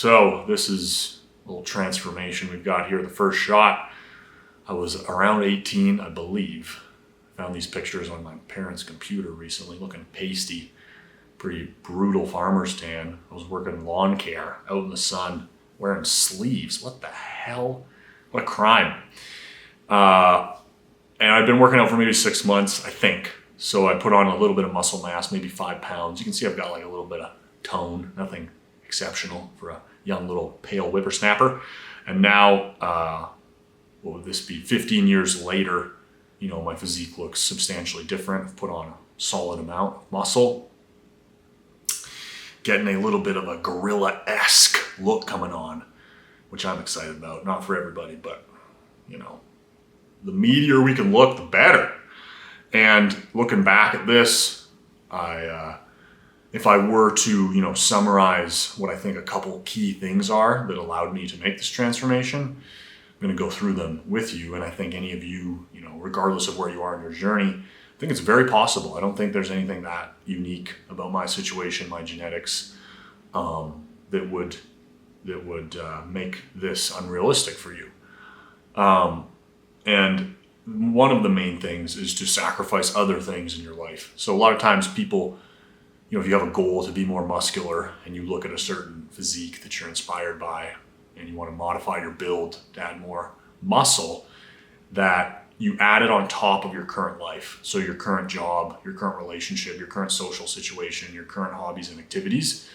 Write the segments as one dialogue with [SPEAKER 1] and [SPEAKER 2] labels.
[SPEAKER 1] So this is a little transformation we've got here. The first shot, I was around 18, I believe. Found these pictures on my parents' computer recently, looking pasty. Pretty brutal farmer's tan. I was working lawn care out in the sun, wearing sleeves. What the hell? What a crime. And I've been working out for maybe 6 months, I think. So I put on a little bit of muscle mass, maybe 5 pounds. You can see I've got like a little bit of tone, nothing exceptional for a young little pale whippersnapper. And now, what would this be? 15 years later, my physique looks substantially different. I've put on a solid amount of muscle. Getting a little bit of a gorilla-esque look coming on, which I'm excited about. Not for everybody, but, the meatier we can look, the better. And looking back at this, if I were to, summarize what I think a couple key things are that allowed me to make this transformation, I'm going to go through them with you. And I think any of you, regardless of where you are in your journey, I think it's very possible. I don't think there's anything that unique about my situation, my genetics, that would make this unrealistic for you. And one of the main things is to sacrifice other things in your life. So a lot of times people, if you have a goal to be more muscular and you look at a certain physique that you're inspired by and you want to modify your build to add more muscle, that you add it on top of your current life. So your current job, your current relationship, your current social situation, your current hobbies and activities.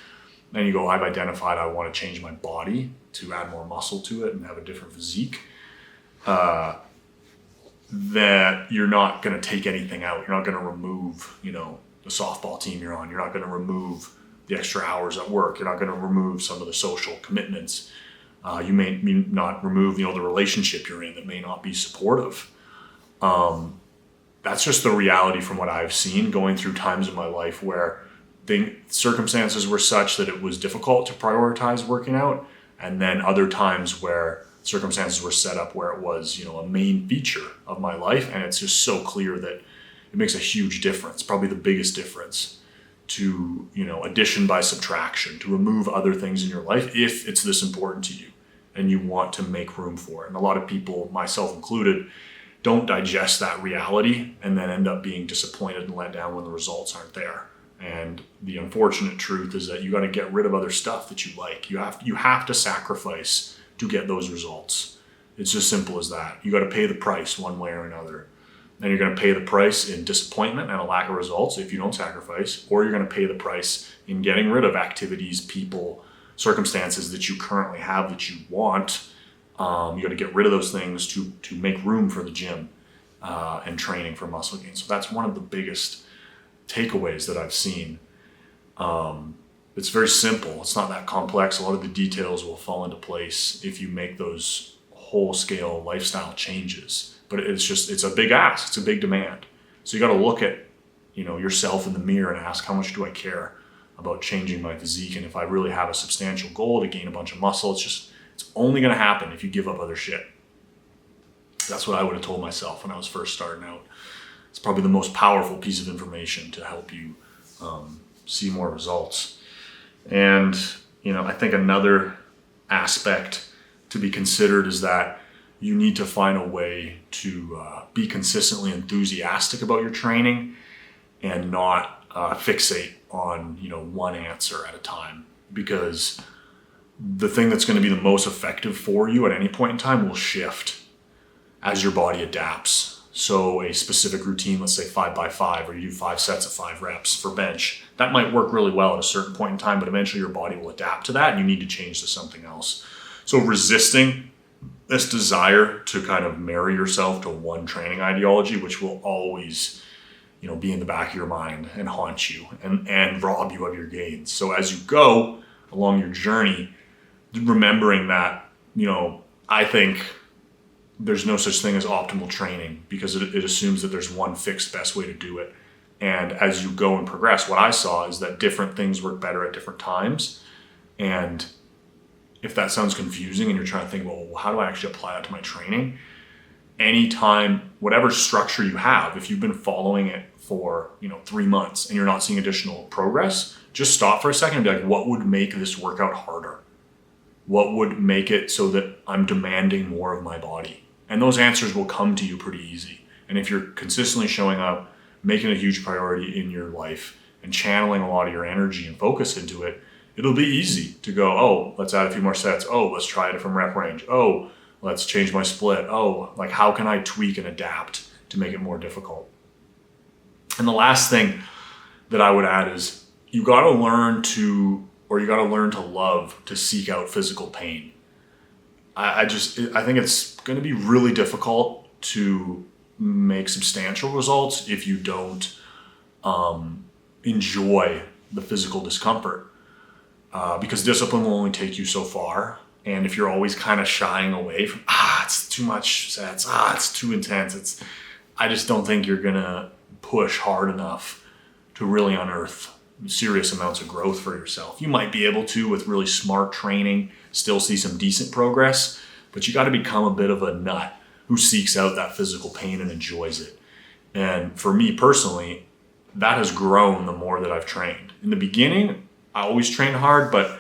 [SPEAKER 1] Then you go, I've identified I want to change my body to add more muscle to it and have a different physique. That you're not going to take anything out. You're not going to remove, the softball team you're on. You're not going to remove the extra hours at work. You're not going to remove some of the social commitments. You may not remove, the relationship you're in that may not be supportive. That's just the reality from what I've seen going through times in my life where circumstances were such that it was difficult to prioritize working out. And then other times where circumstances were set up where it was, a main feature of my life. And it's just so clear that it makes a huge difference, probably the biggest difference to, addition by subtraction, to remove other things in your life if it's this important to you and you want to make room for it. And a lot of people, myself included, don't digest that reality and then end up being disappointed and let down when the results aren't there. And the unfortunate truth is that you got to get rid of other stuff that you like. You have to sacrifice to get those results. It's as simple as that. You got to pay the price one way or another. And you're going to pay the price in disappointment and a lack of results if you don't sacrifice, or you're going to pay the price in getting rid of activities, people, circumstances that you currently have that you want. You got to get rid of those things to make room for the gym and training for muscle gain. So that's one of the biggest takeaways that I've seen. It's very simple. It's not that complex. A lot of the details will fall into place if you make those whole-scale lifestyle changes. But it's a big ask. It's a big demand. So you got to look at, yourself in the mirror and ask, how much do I care about changing my physique? And if I really have a substantial goal to gain a bunch of muscle, it's only going to happen if you give up other shit. That's what I would have told myself when I was first starting out. It's probably the most powerful piece of information to help you see more results. And, I think another aspect to be considered is that you need to find a way to be consistently enthusiastic about your training and not fixate on, one answer at a time. Because the thing that's going to be the most effective for you at any point in time will shift as your body adapts. So a specific routine, let's say 5x5, or you do 5 sets of 5 reps for bench, that might work really well at a certain point in time, but eventually your body will adapt to that and you need to change to something else. So resisting this desire to kind of marry yourself to one training ideology, which will always, be in the back of your mind and haunt you and rob you of your gains. So as you go along your journey, remembering that, I think there's no such thing as optimal training because it assumes that there's one fixed best way to do it. And as you go and progress, what I saw is that different things work better at different times. And if that sounds confusing and you're trying to think, well, how do I actually apply that to my training? Anytime, whatever structure you have, if you've been following it for 3 months and you're not seeing additional progress, just stop for a second and be like, what would make this workout harder? What would make it so that I'm demanding more of my body? And those answers will come to you pretty easy. And if you're consistently showing up, making a huge priority in your life and channeling a lot of your energy and focus into it, it'll be easy to go, oh, let's add a few more sets. Oh, let's try a different rep range. Oh, let's change my split. Oh, like how can I tweak and adapt to make it more difficult? And the last thing that I would add is you got to learn to love to seek out physical pain. I think it's going to be really difficult to make substantial results if you don't enjoy the physical discomfort, because discipline will only take you so far. And if you're always kind of shying away from, it's too much sets, it's too intense, I just don't think you're going to push hard enough to really unearth serious amounts of growth for yourself. You might be able to, with really smart training, still see some decent progress, but you got to become a bit of a nut who seeks out that physical pain and enjoys it. And for me personally, that has grown the more that I've trained. In the beginning, I always trained hard, but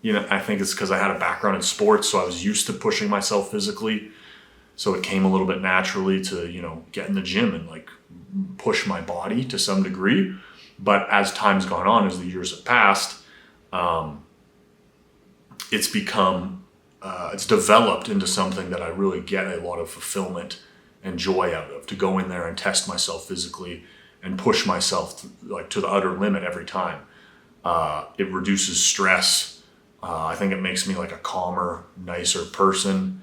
[SPEAKER 1] I think it's because I had a background in sports, so I was used to pushing myself physically. So it came a little bit naturally to, get in the gym and like push my body to some degree. But as time's gone on, as the years have passed, it's developed into something that I really get a lot of fulfillment and joy out of, to go in there and test myself physically and push myself to the utter limit every time. It reduces stress. I think it makes me like a calmer, nicer person.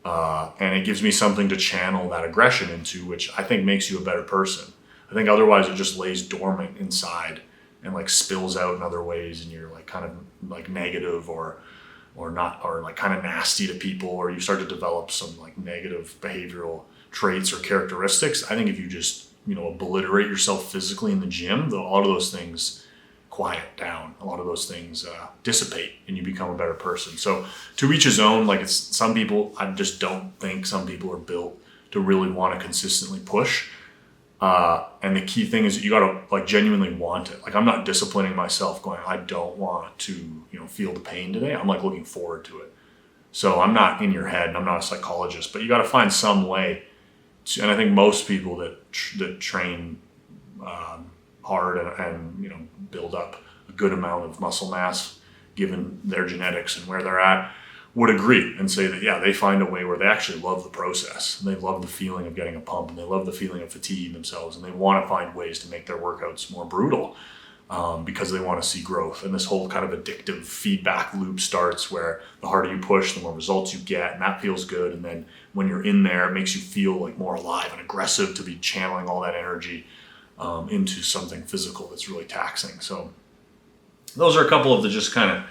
[SPEAKER 1] And it gives me something to channel that aggression into, which I think makes you a better person. I think otherwise it just lays dormant inside and like spills out in other ways, and you're like kind of like negative or not, or like kind of nasty to people, or you start to develop some like negative behavioral traits or characteristics. I think if you just, obliterate yourself physically in the gym, a lot of those things quiet down. A lot of those things dissipate, and you become a better person. So to each his own. Like, it's some people, I just don't think some people are built to really want to consistently push. And the key thing is that you got to like genuinely want it. Like, I'm not disciplining myself going, I don't want to, feel the pain today. I'm like looking forward to it. So I'm not in your head, and I'm not a psychologist, but you got to find some way to, and I think most people that train hard and build up a good amount of muscle mass, given their genetics and where they're at, would agree and say that, yeah, they find a way where they actually love the process, and they love the feeling of getting a pump, and they love the feeling of fatiguing themselves, and they want to find ways to make their workouts more brutal because they want to see growth. And this whole kind of addictive feedback loop starts, where the harder you push, the more results you get, and that feels good. And then when you're in there, it makes you feel like more alive and aggressive to be channeling all that energy into something physical that's really taxing. So those are a couple of the just kind of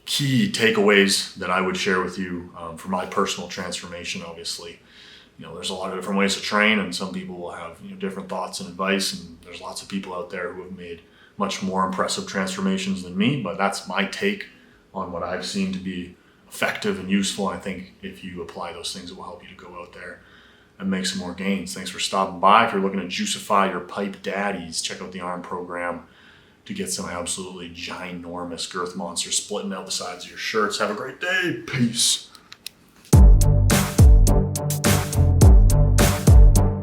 [SPEAKER 1] key takeaways that I would share with you for my personal transformation. Obviously, there's a lot of different ways to train, and some people will have different thoughts and advice, and there's lots of people out there who have made much more impressive transformations than me, but that's my take on what I've seen to be effective and useful. I think if you apply those things, it will help you to go out there and make some more gains. Thanks for stopping by. If you're looking to juicify your pipe daddies, check out the ARM program to get some absolutely ginormous girth monsters splitting out the sides of your shirts. Have a great day. Peace.